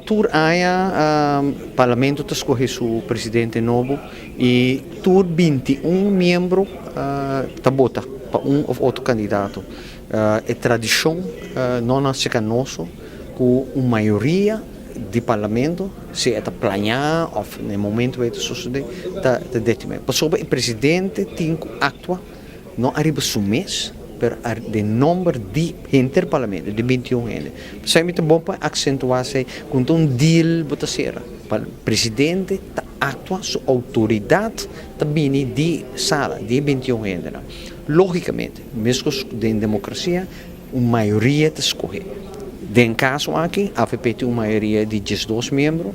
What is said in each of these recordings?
Tur há parlamento te escolhe o presidente novo e tur 21 membros te bota para ou outro candidato. É tradição não nasce conosco com uma maioria de parlamento se é planear ou no momento que sucede tá determinado. Por sobre o presidente tem que actuar não arriba o mês per de número de interparlamento de 21 gente. Sai muito bom para acentuar-se com um deal botaceira. Para o presidente atua sua autoridade também de sala de 21 gente. Logicamente, mesmo em democracia, uma maioria te escolhe. Em caso aqui, a AVP tem uma maioria de 12 membros,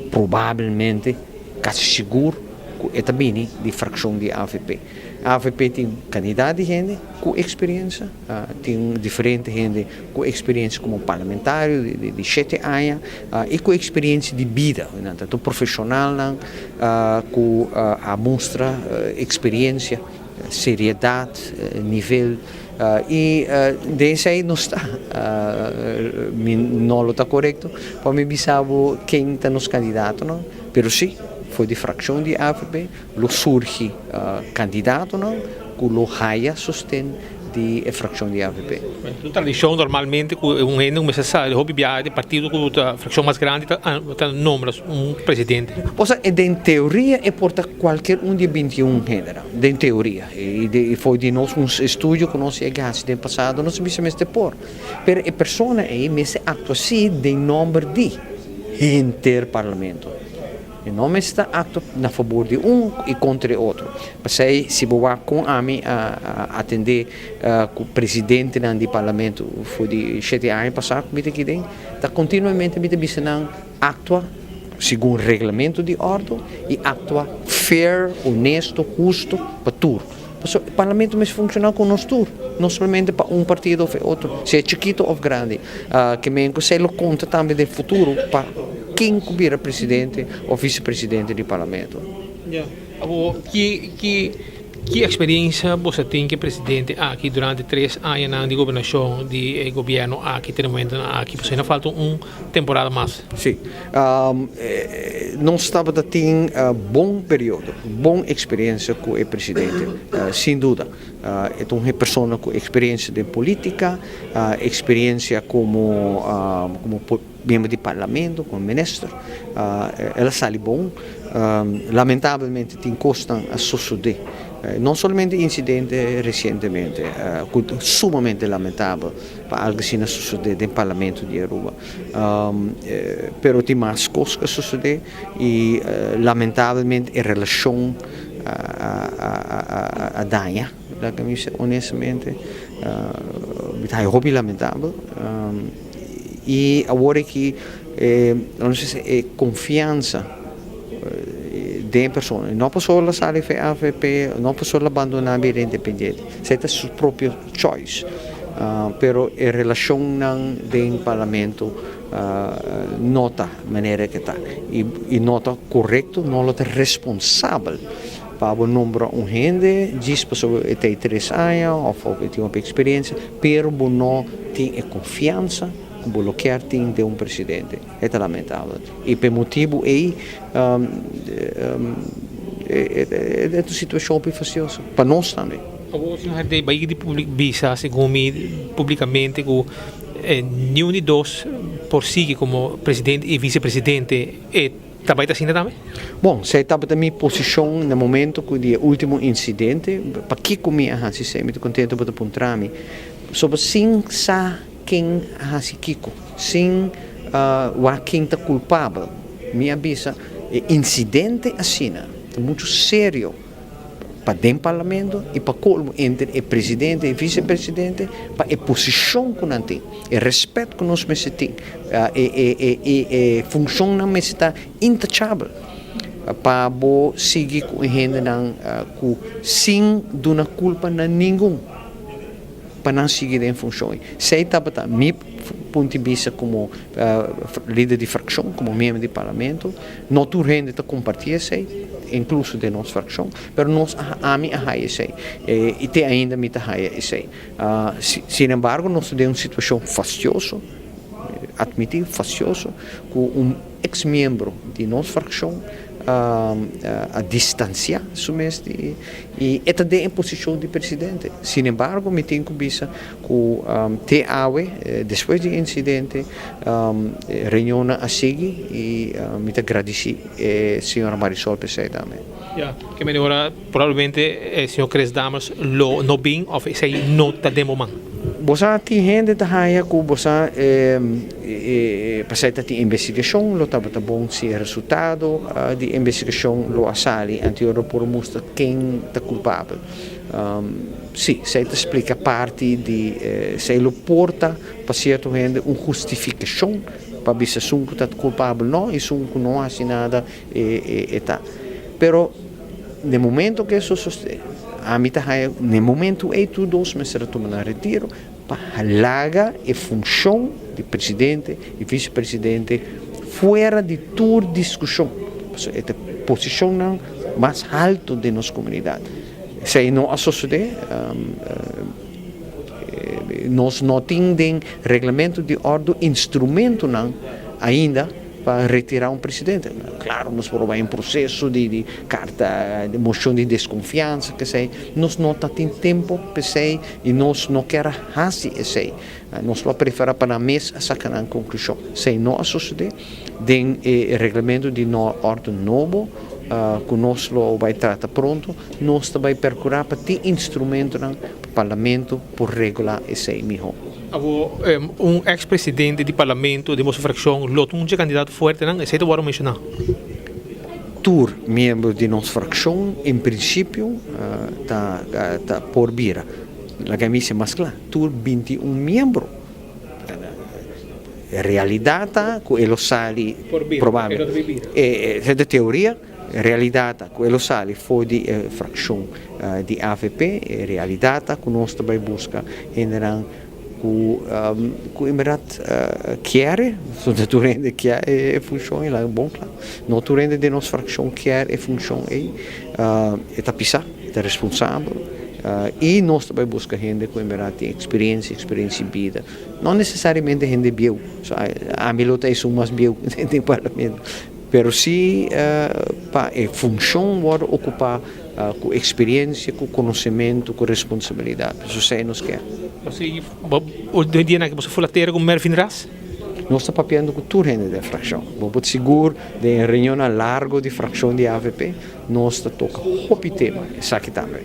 provavelmente, quase seguro, é também de fração de AVP. A AVP tem candidato de gente com experiência, tem diferente gente com experiência como parlamentário de 7 anos e com experiência de vida, então profissional com a mostra experiência, seriedade, nível e desse aí não está, não está correto, para me bisavo quem está nos candidatos, não? Pero sim, foi de fração de AVP, lo surge candidato, não? Que lo raia sostém de fração de AVP. A tradição normalmente um necessário, hobby de partido com a fração mais grande nombra presidente. Ou seja, em teoria é porta qualquer de 21 gênero, em teoria. E foi de nós estudo que nós chegamos no passado, nós sabemos de por. Mas a pessoa aí se atua assim de número de interparlamento. E não está ato a favor de e contra outro. Passei se boa com a mim atender com o presidente do parlamento foi de 7 anos passado, que está continuamente atua segundo o regulamento de ordem e atua fair, honesto, justo para tudo. O parlamento mas funciona com nós todos, não somente para partido ou outro, se é chiquito ou grande, que me se lo conta também do futuro para quem vira presidente ou vice-presidente do parlamento. Que experiência você tem que presidente aqui durante 3 anos de governação de governo aqui no momento aqui você ainda falta temporada mais. Sim, não estava a ter bom período, boa experiência com o presidente, sem dúvida. É uma pessoa com experiência de política, experiência como membro de parlamento, como ministro, ela sai bom. Lamentavelmente tem costas a suceder. Não somente incidente recentemente, sumamente lamentável para algo assim suceder no Parlamento de Aruba. Pero tem mais coisas que suceder e lamentavelmente a relação a danha, honestamente, é hobby lamentável. E agora que não sei se é confiança de pessoa, não posso lasciar a AVP, não posso abandonar a vida independente, é sua própria choice, pero a relação do parlamento nota maneira que está e nota correto, não é responsável para o número gente, diz pessoa que tem 3 anos ou tem uma experiência, pero não tem confiança bloquear tem de presidente é lamentável e por motivo aí é uma situação bem faciosa para nós também. Agora de baía de visa segundo publicamente que nenhum de dois por si como presidente e vice-presidente trabalha assim também? Bom, se estava na minha posição no momento que o último incidente, para que comigo assim, se muito contente para apontar-me sobre sim quem hasi kiko, sim quem está culpável, me avisa, incidente assim, é muito sério para dentro do parlamento e para colmo entre o presidente e o vice-presidente, para a posição que nós temos, o respeito que nós temos, e função que nós está intouchável para seguir com a gente sem dar culpa a ninguém. Para não seguir em funções. Sei que meu ponto de vista como líder de fração, como membro do parlamento, não toda gente compartilha sei, incluso de nossa fração, mas nós a mim sei e tem ainda me sei. Sin embargo, nós temos uma situação fastidiosa admitir facioso que ex-membro de nossa fração a distanciar sumeste e é também em posição de presidente. Sin embargo, me tenho que dizer que depois do incidente, reunião a seguir e me agradeci a senhora Marisol Pesei também. Ja, que agora provavelmente o senhor Cres Damas lo no bem ou sei nota de momento. Você tem gente que haya que você passar a investigação, lo estava bom se resultado de investigação lo assali anterior por mostrar quem é culpável. Sim, se te explica parte de se lo porta para certo gente justificação para ver se sunco está culpável não e sunco não faz nada e tá. Pero no momento que isso sucede, a mim no momento é tudo os meses tomar retiro para largar a função de presidente e vice-presidente fora de toda discussão. É a posição mais alta de nossa comunidade. Se não suceder, nós não temos regulamento de ordem, instrumento não, ainda para retirar presidente. Claro, nós vamos em processo de carta, de moção de desconfiança, que sei, nós não temos tempo para sei e nós não queremos fazer isso. Nós preferimos para mês sacar a conclusão. Se não suceder, tem regulamento de ordem novo, que nós vai tratar pronto, nós também procurar para ter instrumento no parlamento para regular isso melhor. Ex-presidente do parlamento de nossa fração, um candidato forte, não? Esse é o que mencionar. Todos membros de nossa fração, em princípio, está por vir. A camisa mais clara, todos 21 membros. A realidade que ele sai provável. É da teoria. Realidade que ele sai foi de fração de AVP, realidade que nós também buscamos generar que o Emirat quer, naturalmente quer a função é bom, claro. Naturalmente de nossa fração quer a função é tapisar, é responsável. E nós também buscamos gente que o Emirat tem experiência de vida. Não necessariamente gente biu, a milota é mais biu no parlamento. Pero se a função pode ocupar com experiência, com conhecimento, com responsabilidade. Isso é nos quer. Você, o dia que você foi ter com Mervin Ras? Nós estamos papiando com toda a gente da fração. Vamos seguro de reunião a largo de fração de AVP, nós estamos tocando o tema, isso aqui também.